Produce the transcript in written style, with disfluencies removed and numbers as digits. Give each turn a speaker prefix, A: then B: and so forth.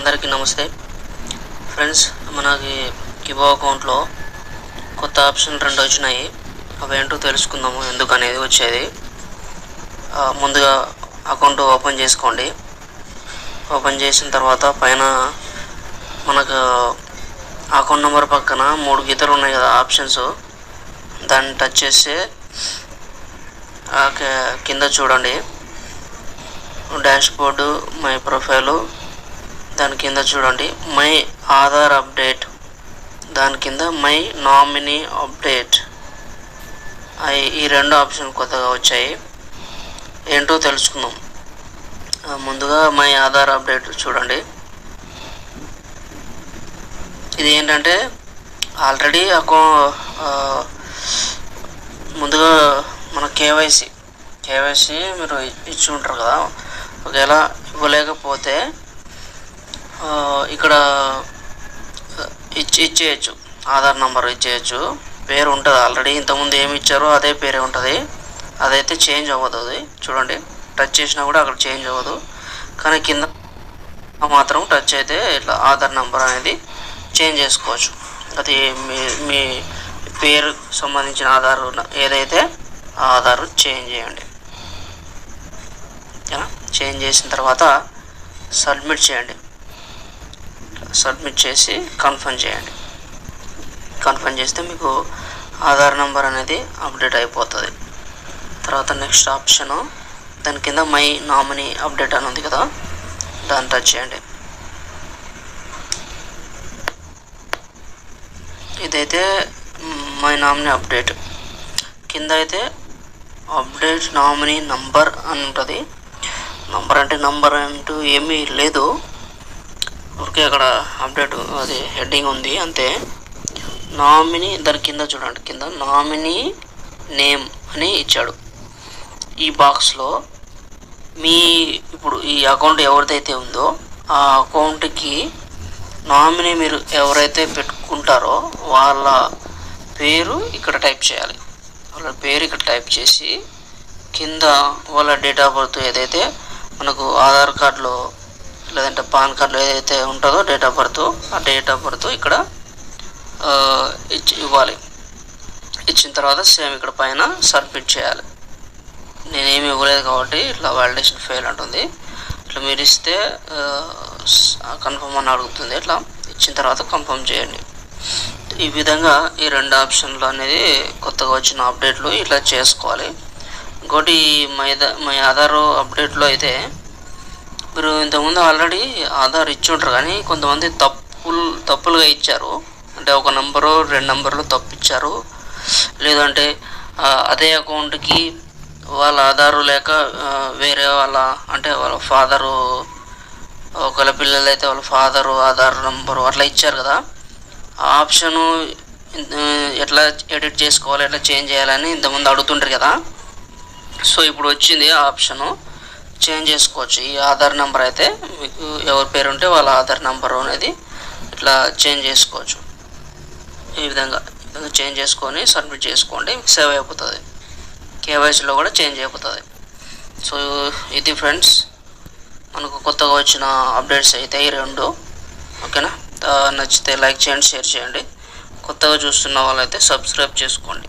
A: అందరికీ నమస్తే ఫ్రెండ్స్. మనకి కిబో అకౌంట్లో కొత్త ఆప్షన్ 2 వచ్చినాయి. అవేంటో తెలుసుకుందాము, ఎందుకు అనేది వచ్చేది. ముందుగా అకౌంట్ ఓపెన్ చేసుకోండి. ఓపెన్ చేసిన తర్వాత పైన మనకు అకౌంట్ నెంబర్ పక్కన 3 గీతలు ఉన్నాయి కదా ఆప్షన్స్, దాన్ని టచ్ చేస్తే కింద చూడండి డాష్ బోర్డు, మై ప్రొఫైలు, దాని కింద చూడండి మై ఆధార్ అప్డేట్, దాని కింద మై నామినీ అప్డేట్. ఈ 2 ఆప్షన్ కొత్తగా వచ్చాయి. ఏంటో తెలుసుకుందాం. ముందుగా మై ఆధార్ అప్డేట్ చూడండి. ఇది ఏంటంటే ఆల్రెడీ ముందుగా మన కేవైసీ మీరు ఇచ్చి ఉంటారు కదా. ఒకవేళ ఇవ్వలేకపోతే ఇక్కడ ఇచ్చేయచ్చు, ఆధార్ నెంబర్ ఇచ్చేయచ్చు. పేరు ఉంటుంది ఆల్రెడీ, ఇంతకుముందు ఏమి ఇచ్చారో అదే పేరే ఉంటుంది. అదైతే చేంజ్ అవ్వదు. అది చూడండి, టచ్ చేసినా కూడా అక్కడ చేంజ్ అవ్వదు. కానీ కింద మాత్రం టచ్ అయితే ఇట్లా ఆధార్ నెంబర్ అనేది చేంజ్ చేసుకోవచ్చు. అది మీ పేరు సంబంధించిన ఆధార్ ఏదైతే ఆ ఆధార్ చేంజ్ చేయండి. చేంజ్ చేసిన తర్వాత సబ్మిట్ చేయండి. సబ్మిట్ చేసి కన్ఫర్మ్ చేయండి. కన్ఫర్మ్ చేస్తే మీకు ఆధార్ నెంబర్ అనేది అప్డేట్ అయిపోతుంది. తర్వాత నెక్స్ట్ ఆప్షను, దాని కింద మై నామినీ అప్డేట్ అని ఉంది కదా, దాన్ని టచ్ చేయండి. ఇదైతే మై నామినీ అప్డేట్. కింద అయితే అప్డేట్ నామినీ నంబర్ అని ఉంటుంది. నంబర్ అంటే నంబర్ అంటూ ఏమీ లేదు, ఊరికే అక్కడ అప్డేట్ అది హెడ్డింగ్ ఉంది అంతే. నామినీ దాని కింద చూడండి, కింద నామినీ నేమ్ అని ఇచ్చాడు. ఈ బాక్స్లో ఇప్పుడు ఈ అకౌంట్ ఎవరిదైతే ఉందో ఆ అకౌంట్కి నామినీ మీరు ఎవరైతే పెట్టుకుంటారో వాళ్ళ పేరు ఇక్కడ టైప్ చేయాలి. వాళ్ళ పేరు ఇక్కడ టైప్ చేసి కింద వాళ్ళ డేట్ ఆఫ్ బర్త్ ఏదైతే మనకు ఆధార్ కార్డులో లేదంటే పాన్ కార్డులో ఏదైతే ఉంటుందో డేట్ ఆఫ్ బర్త్, ఆ డేట్ ఆఫ్ బర్త్ ఇక్కడ ఇవ్వాలి. ఇచ్చిన తర్వాత సేమ్ ఇక్కడ పైన సబ్మిట్ చేయాలి. నేనేమి ఇవ్వలేదు కాబట్టి ఇట్లా వాలిడేషన్ ఫెయిల్ అంటుంది. ఇట్లా మీరు ఇస్తే కన్ఫర్మ్ అని అడుగుతుంది. ఇట్లా ఇచ్చిన తర్వాత కన్ఫర్మ్ చేయండి. ఈ విధంగా ఈ 2 ఆప్షన్లు అనేది కొత్తగా వచ్చిన అప్డేట్లు ఇట్లా చేసుకోవాలి. ఇంకోటి మై ఆధార్ అప్డేట్లో అయితే మీరు ఇంతకుముందు ఆల్రెడీ ఆధార్ ఇచ్చి ఉంటారు, కానీ కొంతమంది తప్పులుగా ఇచ్చారు. అంటే ఒక నెంబరు 2 నెంబర్లు తప్పు ఇచ్చారు. లేదంటే అదే అకౌంట్కి వాళ్ళ ఆధారు లేక వేరే వాళ్ళ అంటే వాళ్ళ ఫాదరు, ఒకవేళ పిల్లలు అయితే వాళ్ళ ఫాదరు ఆధార్ నెంబరు అట్లా ఇచ్చారు కదా. ఆ ఆప్షను ఎట్లా ఎడిట్ చేసుకోవాలి, ఎట్లా చేంజ్ చేయాలని ఇంతకుముందు అడుగుతుంటారు కదా. సో ఇప్పుడు వచ్చింది ఆ ఆప్షను, చేంజ్ చేసుకోవచ్చు. ఈ ఆధార్ నెంబర్ అయితే మీకు ఎవరి పేరు ఉంటే వాళ్ళ ఆధార్ నెంబర్ అనేది ఇట్లా చేంజ్ చేసుకోవచ్చు. ఈ విధంగా చేంజ్ చేసుకొని సబ్మిట్ చేసుకోండి, సేవ్ అయిపోతుంది. కేవైసీలో కూడా చేంజ్ అయిపోతుంది. సో ఇది ఫ్రెండ్స్, మనకు కొత్తగా వచ్చిన అప్డేట్స్ అయితే ఈ 2. ఓకేనా? నచ్చితే లైక్ చేయండి, షేర్ చేయండి. కొత్తగా చూస్తున్న వాళ్ళైతే సబ్స్క్రైబ్ చేసుకోండి.